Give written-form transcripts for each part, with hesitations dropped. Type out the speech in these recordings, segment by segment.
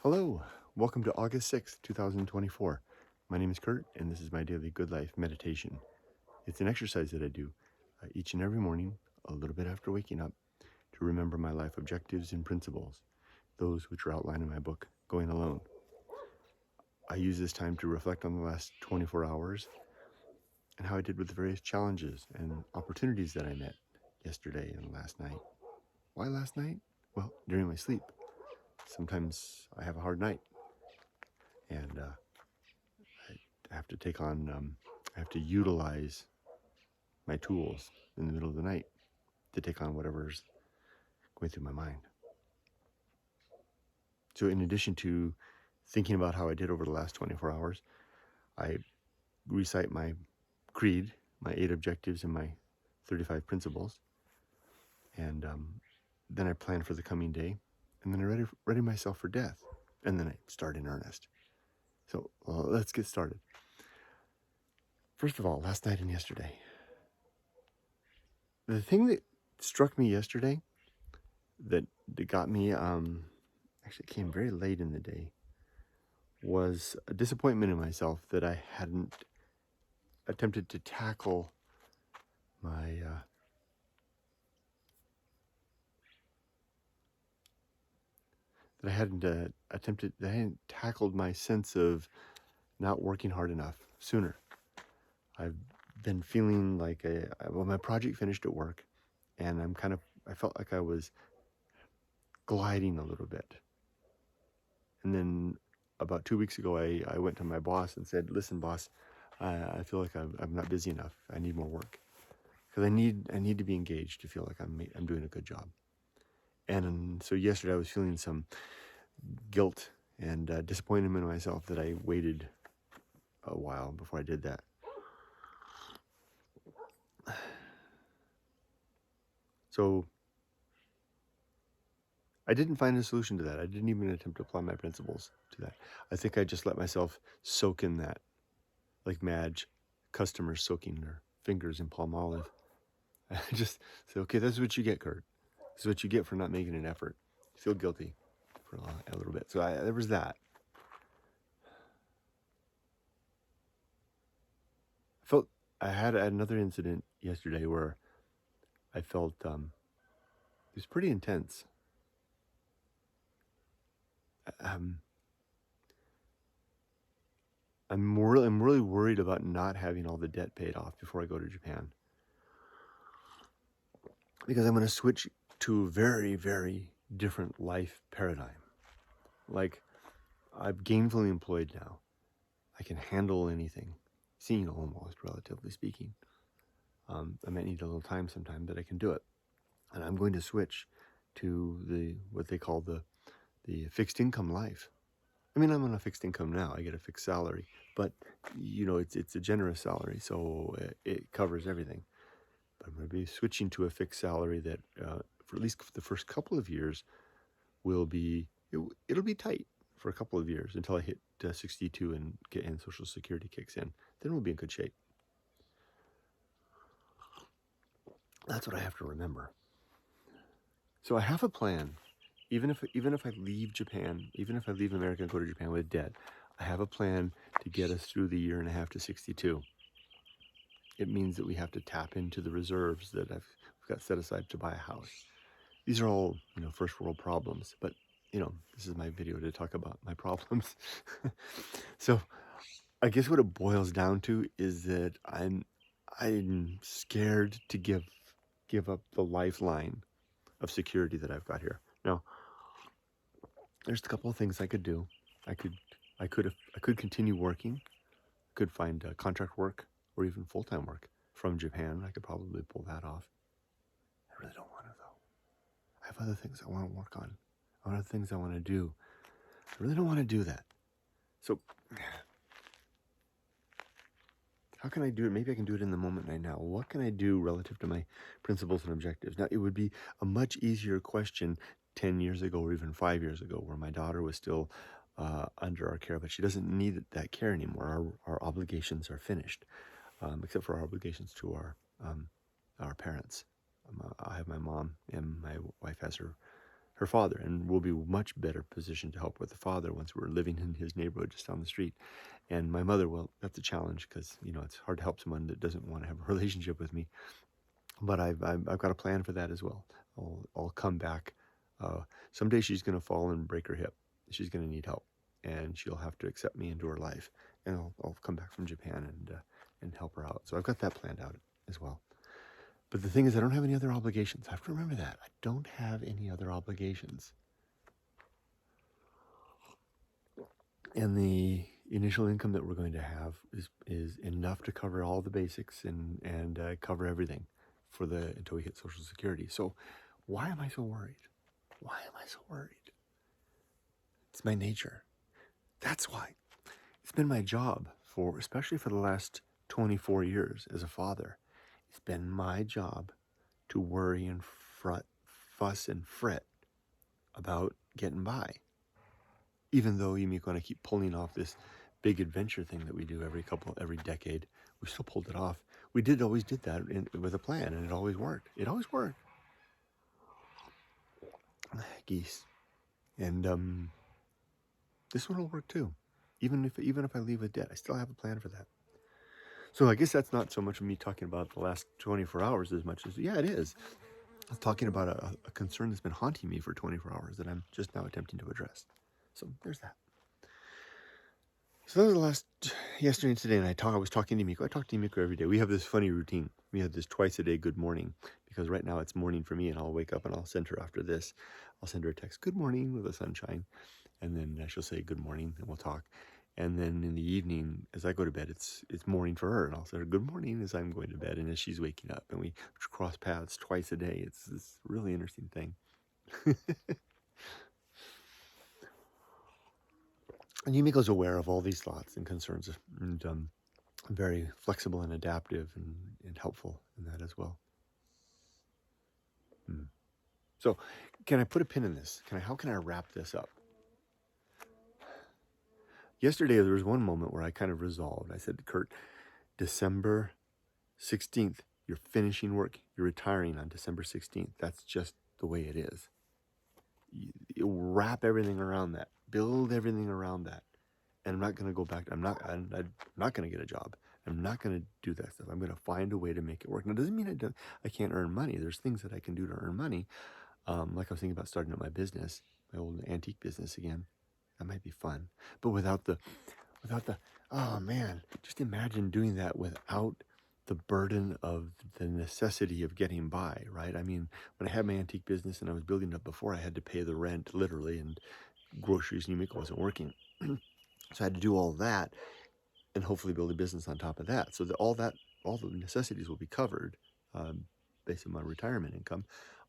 Hello, welcome to August 6th, 2024. My name is Kurt, and this is my daily Good Life meditation. It's an exercise that I do each and every morning, a little bit after waking up, to remember my life objectives and principles, those which are outlined in my book, Going Alone. I use this time to reflect on the last 24 hours and how I did with the various challenges and opportunities that I met yesterday and last night. Why last night? Well, during my sleep. Sometimes I have a hard night, and I have to take on, I have to utilize my tools in the middle of the night to take on whatever's going through my mind. So in addition to thinking about how I did over the last 24 hours, I recite my creed, my 8 objectives and my 35 principles. And then I plan for the coming day. And then I ready myself for death. And then I start in earnest. So let's get started. First of all, last night and yesterday. The thing that struck me yesterday that got me, actually it came very late in the day, was a disappointment in myself that I hadn't attempted to tackle my, that I hadn't tackled my sense of not working hard enough sooner. I've been feeling like my project finished at work, and I felt like I was gliding a little bit. And then about 2 weeks ago, I went to my boss and said, "Listen, boss, I feel like I'm not busy enough. I need more work because I need to be engaged to feel like I'm doing a good job." And so yesterday I was feeling some guilt and disappointment in myself that I waited a while before I did that. So I didn't find a solution to that. I didn't even attempt to apply my principles to that. I think I just let myself soak in that, like Madge, customers soaking their fingers in palm olive. I just said, okay, that's what you get, Kurt. This is what you get for not making an effort. You feel guilty for a little bit. So there was that. I had another incident yesterday where I felt it was pretty intense. I'm really worried about not having all the debt paid off before I go to Japan, because I'm going to switch to a very, very different life paradigm. Like, I'm gainfully employed now. I can handle anything, seeing almost, relatively speaking. I might need a little time sometime, but I can do it. And I'm going to switch to what they call the fixed income life. I mean, I'm on a fixed income now. I get a fixed salary, but it's a generous salary, so it covers everything. But I'm going to be switching to a fixed salary that, for at least the first couple of years, it'll be tight for a couple of years until I hit 62 and Social Security kicks in. Then we'll be in good shape. That's what I have to remember. So I have a plan. Even if I leave Japan, even if I leave America and go to Japan with debt, I have a plan to get us through the year and a half to 62. It means that we have to tap into the reserves that we've got set aside to buy a house. These are all, first world problems, but this is my video to talk about my problems. So I guess what it boils down to is that I'm scared to give up the lifeline of security that I've got here. Now, there's a couple of things I could do. I could continue working. Could find contract work or even full-time work from Japan. I could probably pull that off. I really don't want to, though. I have other things I want to work on. Other things I want to do. I really don't want to do that. So how can I do it? Maybe I can do it in the moment right now. What can I do relative to my principles and objectives? Now, it would be a much easier question 10 years ago or even 5 years ago, where my daughter was still under our care, but she doesn't need that care anymore. Our obligations are finished, except for our obligations to our parents. I have my mom, and my wife has her her father, and we'll be much better positioned to help with the father once we're living in his neighborhood just down the street. And my mother, well, that's a challenge because, you know, it's hard to help someone that doesn't want to have a relationship with me. But I've got a plan for that as well. I'll come back. Someday she's going to fall and break her hip. She's going to need help, and she'll have to accept me into her life. And I'll come back from Japan and help her out. So I've got that planned out as well. But the thing is, I don't have any other obligations. I have to remember that. I don't have any other obligations. And the initial income that we're going to have is enough to cover all the basics and cover everything until we hit Social Security. So why am I so worried? Why am I so worried? It's my nature. That's why. It's been my job especially for the last 24 years as a father. It's been my job to worry and fuss and fret about getting by. Even though Yumiko and I keep pulling off this big adventure thing that we do every decade, we still pulled it off. We always did that with a plan, and it always worked. It always worked. Geese. And this one will work too. Even if I leave with debt, I still have a plan for that. So I guess that's not so much of me talking about the last 24 hours as much as, yeah, it is. I'm talking about a concern that's been haunting me for 24 hours that I'm just now attempting to address. So there's that. So that was yesterday and today, and I was talking to Miko. I talk to Miko every day. We have this funny routine. We have this twice a day good morning, because right now it's morning for me, and I'll wake up and I'll send her after this. I'll send her a text, good morning, with the sunshine, and then she'll say good morning, and we'll talk. And then in the evening, as I go to bed, it's morning for her, and I'll say good morning as I'm going to bed and as she's waking up, and we cross paths twice a day. It's this really interesting thing. And Yumiko's aware of all these thoughts and concerns, and very flexible and adaptive and helpful in that as well. So, can I put a pin in this? How can I wrap this up? Yesterday, there was one moment where I kind of resolved. I said to Kurt, December 16th, you're finishing work. You're retiring on December 16th. That's just the way it is. You wrap everything around that. Build everything around that. And I'm not going to go back. I'm not going to get a job. I'm not going to do that stuff. I'm going to find a way to make it work. Now, it doesn't mean I can't earn money. There's things that I can do to earn money. Like I was thinking about starting up my business, my old antique business again. That might be fun. But without the, oh man, just imagine doing that without the burden of the necessity of getting by, right? I mean, when I had my antique business and I was building it up before, I had to pay the rent literally, and groceries and Yumiko wasn't working. So I had to do all that and hopefully build a business on top of that. So all the necessities will be covered based on my retirement income,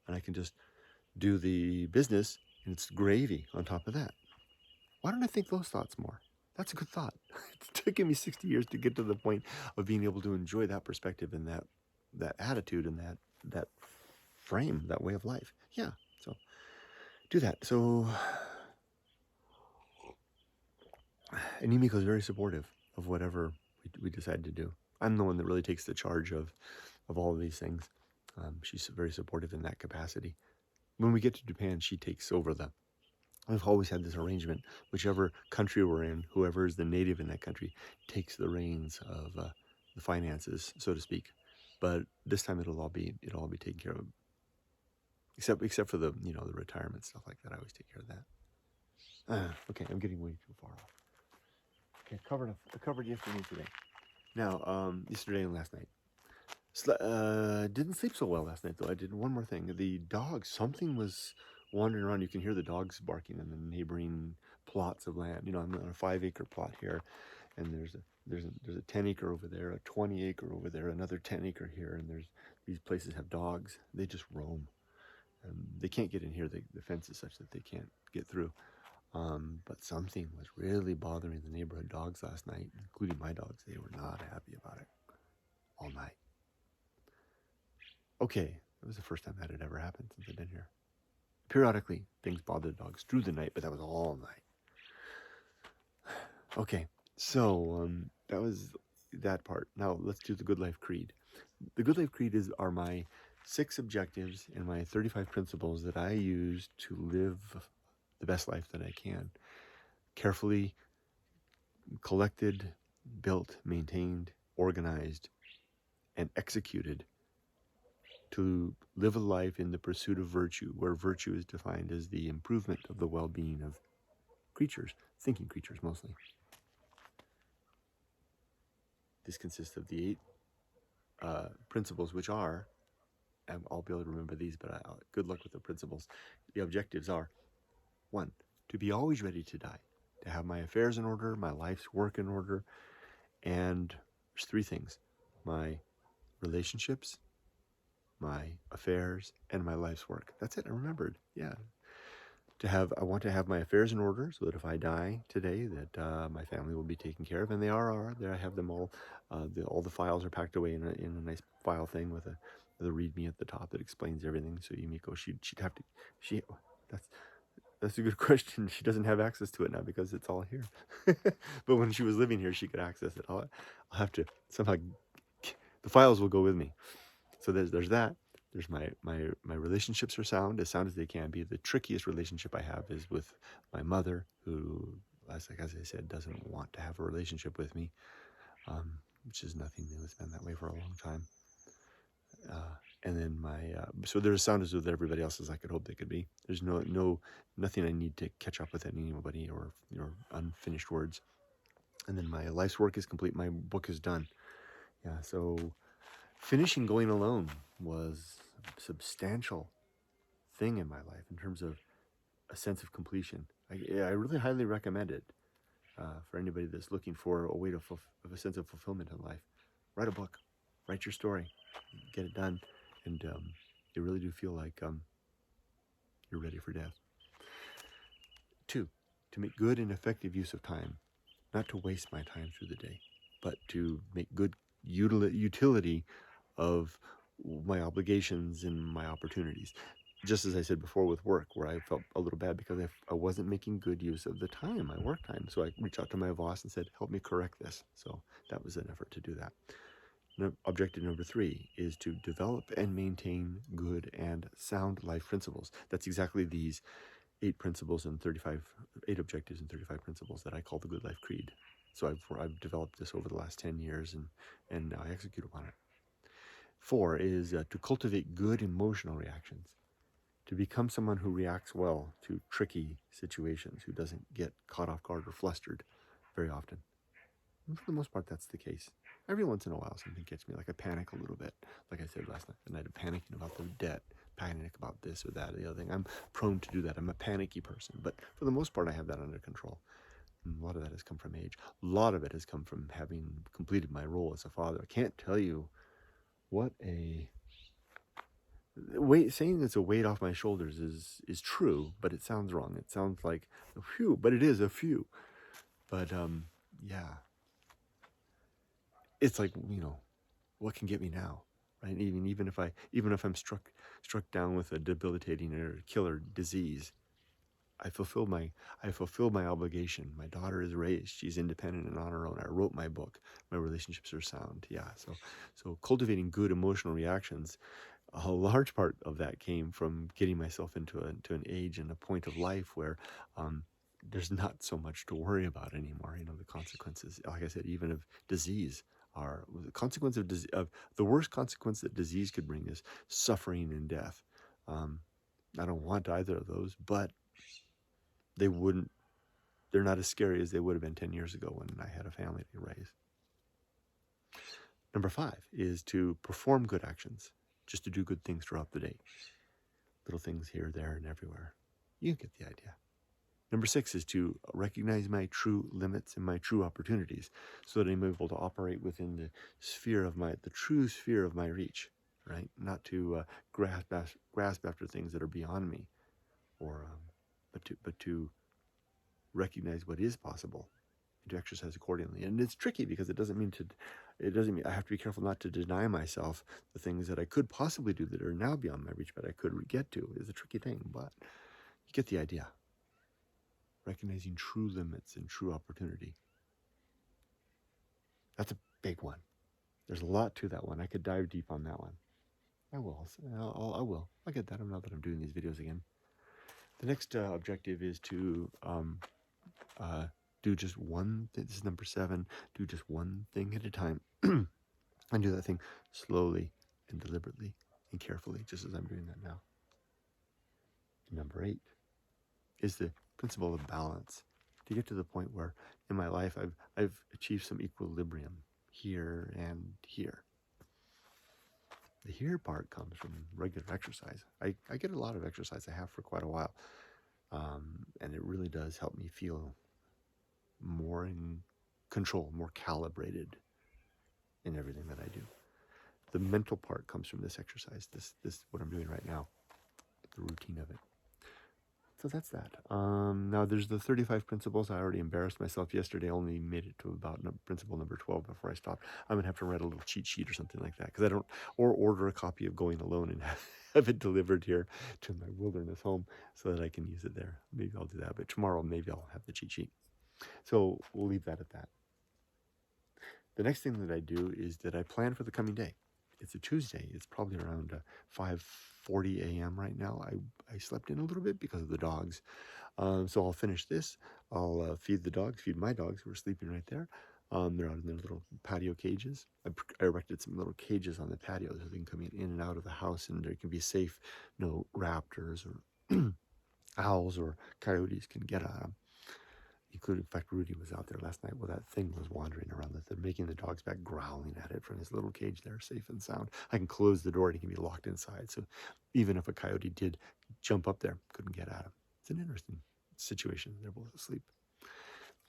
and I can just do the business and it's gravy on top of that. Why don't I think those thoughts more? That's a good thought. It's taken me 60 years to get to the point of being able to enjoy that perspective and that attitude and that frame, that way of life. Yeah, so do that. So, and Yumiko is very supportive of whatever we decide to do. I'm the one that really takes the charge of all of these things. She's very supportive in that capacity. When we get to Japan, she takes over I've always had this arrangement. Whichever country we're in, whoever is the native in that country takes the reins of the finances, so to speak. But this time it'll all be taken care of, except for the the retirement stuff like that. I always take care of that. Okay, I'm getting way too far off. Okay, I covered yesterday and today. Now, yesterday and last night. Didn't sleep so well last night though. I did one more thing. The dogs, something was wandering around. You can hear the dogs barking in the neighboring plots of land. I'm on a 5-acre plot here, and there's a 10-acre over there, a 20-acre over there, another 10-acre here, and these places have dogs. They just roam. They can't get in here. The fence is such that they can't get through. But something was really bothering the neighborhood dogs last night, including my dogs. They were not happy about it all night. Okay, that was the first time that had ever happened since I've been here. Periodically, things bother the dogs through the night, but that was all night. Okay, so that was that part. Now let's do the Good Life Creed. The Good Life Creed are my 6 objectives and my 35 principles that I use to live the best life that I can. Carefully collected, built, maintained, organized, and executed to live a life in the pursuit of virtue, where virtue is defined as the improvement of the well-being of creatures, thinking creatures mostly. This consists of the 8 principles, which are, and I'll be able to remember these, but good luck with the principles. The objectives are: 1, to be always ready to die, to have my affairs in order, my life's work in order, and there's 3 things: my relationships, my affairs, and my life's work. That's it. I remembered. Yeah. I want to have my affairs in order so that if I die today, that my family will be taken care of, and they are. There, I have them all. All the files are packed away in a nice file thing with a README at the top that explains everything. So Yumiko, she'd have to. That's a good question. She doesn't have access to it now because it's all here. But when she was living here, she could access it. I'll have to somehow. The files will go with me. So there's that. There's my relationships are sound as they can be. The trickiest relationship I have is with my mother, who, as I said, doesn't want to have a relationship with me, which is nothing new. It's been that way for a long time. And then so they're as sound as with everybody else as I could hope they could be. There's nothing I need to catch up with anybody or unfinished words. And then my life's work is complete. My book is done. Yeah. So finishing Going Alone was a substantial thing in my life in terms of a sense of completion. I really highly recommend it for anybody that's looking for a way of a sense of fulfillment in life. Write a book, write your story, get it done, and you really do feel like you're ready for death. 2, to make good and effective use of time, not to waste my time through the day, but to make good utility of my obligations and my opportunities. Just as I said before with work, where I felt a little bad because I wasn't making good use of the time, my work time. So I reached out to my boss and said, help me correct this. So that was an effort to do that. Objective number 3 is to develop and maintain good and sound life principles. That's exactly these 8 principles and 8 objectives and 35 principles that I call the Good Life Creed. So I've developed this over the last 10 years and I execute upon it. 4 is to cultivate good emotional reactions, to become someone who reacts well to tricky situations, who doesn't get caught off guard or flustered very often. And for the most part, that's the case. Every once in a while, something gets me, like I panic a little bit. Like I said last night, I'm panicking about the debt, panic about this or that or the other thing. I'm prone to do that. I'm a panicky person. But for the most part, I have that under control. And a lot of that has come from age. A lot of it has come from having completed my role as a father. I can't tell you what a weight. Saying it's a weight off my shoulders is true, but it sounds wrong. It sounds like a few, but it is a few. But yeah, it's like, what can get me now, right? Even if I'm struck down with a debilitating or killer disease, I fulfilled my obligation. My daughter is raised. She's independent and on her own. I wrote my book. My relationships are sound. Yeah. So cultivating good emotional reactions, a large part of that came from getting myself into an age and a point of life where there's not so much to worry about anymore. The consequences, like I said, even of disease, are the consequence of the worst consequence that disease could bring is suffering and death. I don't want either of those, but they're not as scary as they would have been 10 years ago when I had a family to raise. Number 5 is to perform good actions, just to do good things throughout the day. Little things here, there, and everywhere. You get the idea. Number 6 is to recognize my true limits and my true opportunities so that I'm able to operate within the true sphere of my reach, right? Not to grasp after things that are beyond me, but to recognize what is possible and to exercise accordingly. And it's tricky because it doesn't mean I have to be careful not to deny myself the things that I could possibly do that are now beyond my reach, but I could get to. Is a tricky thing, but you get the idea. Recognizing true limits and true opportunity. That's a big one. There's a lot to that one. I could dive deep on that one. I will. I will. I'll get that now that I'm doing these videos again. The next objective is to uh, do just one thing. This is number 7. Do just one thing at a time. And do that thing slowly and deliberately and carefully, just as I'm doing that now. Number 8 is the principle of balance. To get to the point where in my life I've achieved some equilibrium here and here. The here part comes from regular exercise. I get a lot of exercise. I have for quite a while. And it really does help me feel more in control, more calibrated in everything that I do. The mental part comes from this exercise, this what I'm doing right now, the routine of it. So that's that. Now there's the 35 principles. I already embarrassed myself yesterday. I only made it to about principle number 12 before I stopped. I'm gonna have to write a little cheat sheet or something like that, because I don't, or order a copy of Going Alone and have it delivered here to my wilderness home so that I can use it there. Maybe I'll do that, but tomorrow maybe I'll have the cheat sheet. So we'll leave that at that. The next thing that I do is that I plan for the coming day. It's a Tuesday. It's probably around 5:40 a.m. right now. I slept in a little bit because of the dogs. So I'll finish this. I'll feed the dogs, feed my dogs who are sleeping right there. They're out in their little patio cages. I erected some little cages on the patio so they can come in and out of the house, and they can be safe. No raptors or owls or coyotes can get at them. Including, in fact, Rudy was out there last night. Well, that thing was wandering around. They're making the dogs back, growling at it from his little cage there, safe and sound. I can close the door and he can be locked inside. So even if a coyote did jump up there, couldn't get at him. It's an interesting situation. They're both asleep.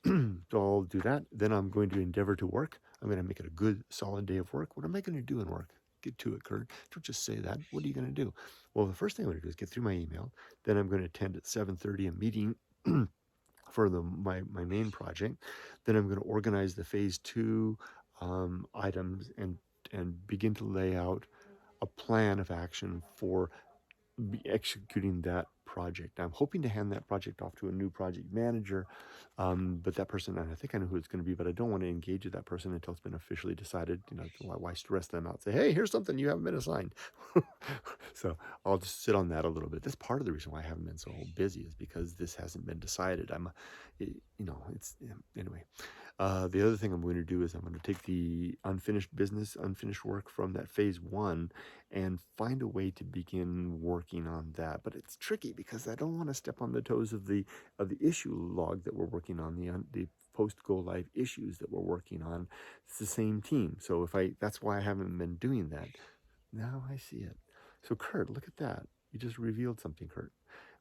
So I'll do that. Then I'm going to endeavor to work. I'm going to make it a good, solid day of work. What am I going to do in work? Get to it, Kurt. Don't just say that. What are you going to do? Well, the first thing I'm going to do is get through my email. Then I'm going to attend at 7:30 a meeting for my main project. Then I'm going to organize the phase 2 items and begin to lay out a plan of action for executing that project. I'm hoping to hand that project off to a new project manager, but that person, and I think I know who it's going to be, but I don't want to engage with that person until it's been officially decided. Why stress them out? Say, hey, here's something you haven't been assigned. So I'll just sit on that a little bit. That's part of the reason why I haven't been so busy, is because this hasn't been decided. Anyway. The other thing I'm going to do is I'm going to take the unfinished work from that phase 1 and find a way to begin working on that. But it's tricky because I don't want to step on the toes of the issue log that we're working on, the post go live issues that we're working on. It's the same team. So that's why I haven't been doing that. Now I see it. So Kurt, look at that. You just revealed something, Kurt.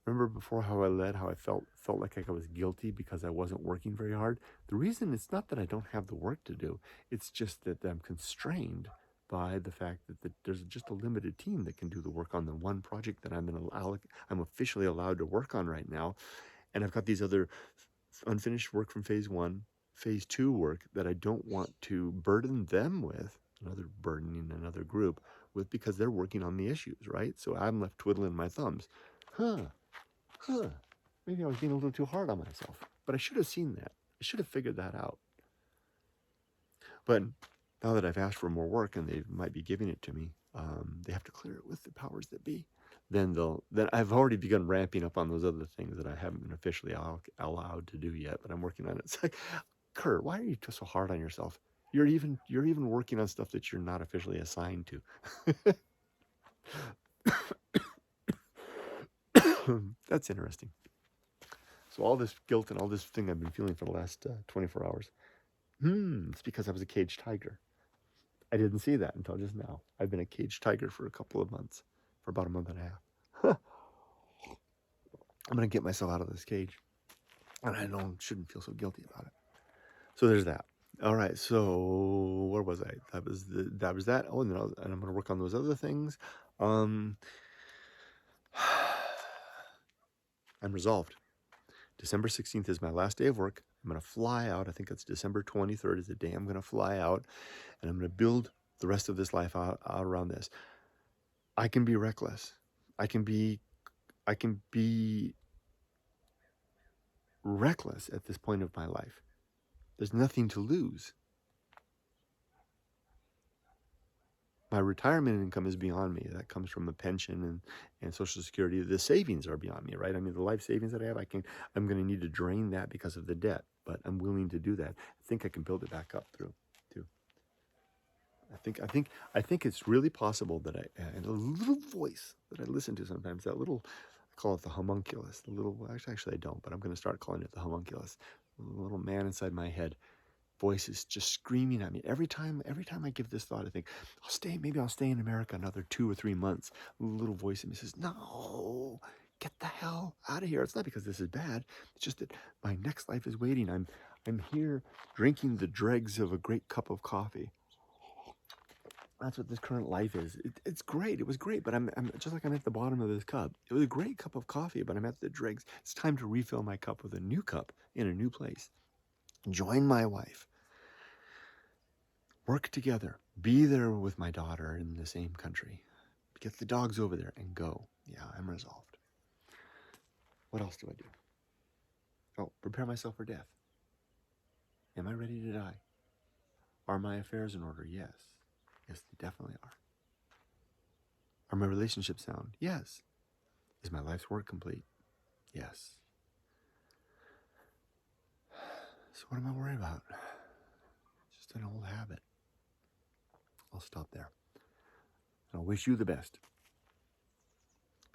Remember before how I felt like I was guilty because I wasn't working very hard? The reason it's not that I don't have the work to do. It's just that I'm constrained by the fact that there's just a limited team that can do the work on the one project that I'm officially allowed to work on right now. And I've got these other unfinished work from phase 1, phase 2 work that I don't want to burden them with, burdening another group with, because they're working on the issues, right? So I'm left twiddling my thumbs. Maybe I was being a little too hard on myself. But I should have seen that. I should have figured that out. But now that I've asked for more work and they might be giving it to me, they have to clear it with the powers that be. Then I've already begun ramping up on those other things that I haven't been officially allowed to do yet, but I'm working on it. It's like, Kurt, why are you so hard on yourself? You're even working on stuff that you're not officially assigned to. That's interesting. So all this guilt and all this thing I've been feeling for the last 24 hours, it's because I was a caged tiger. I didn't see that until just now. I've been a caged tiger for a couple of months, for about a month and a half. I'm going to get myself out of this cage. And I shouldn't feel so guilty about it. So there's that. All right, so where was I? That was that. Oh, and I'm going to work on those other things. I'm resolved. December 16th is my last day of work. I'm going to fly out. I think it's December 23rd is the day I'm going to fly out. And I'm going to build the rest of this life out around this. I can be reckless. I can be reckless at this point of my life. There's nothing to lose. My retirement income is beyond me. That comes from a pension and Social Security. The savings are beyond me, right? I mean, the life savings that I have, I'm going to need to drain that because of the debt, but I'm willing to do that. I think I can build it back up too. I think it's really possible that and a little voice that I listen to sometimes, that little, I call it the homunculus, the little, actually I don't, but I'm going to start calling it the homunculus, the little man inside my head. Voice is just screaming at me every time I give this thought. I think maybe I'll stay in America another 2 or 3 months. A little voice in me says, no, get the hell out of here. It's not because this is bad, it's just that my next life is waiting. I'm here drinking the dregs of a great cup of coffee. That's what this current life is. It's great. It was great, but I'm just like I'm at the bottom of this cup. It was a great cup of coffee, but I'm at the dregs. It's time to refill my cup with a new cup in a new place. Join my wife. Work together. Be there with my daughter in the same country. Get the dogs over there and go. Yeah, I'm resolved. What else do I do? Oh, prepare myself for death. Am I ready to die? Are my affairs in order? Yes. Yes, they definitely are. Are my relationships sound? Yes. Is my life's work complete? Yes. So what am I worried about? It's just an old habit. I'll stop there. And I'll wish you the best.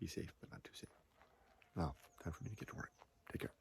Be safe, but not too safe. Now, time for me to get to work. Take care.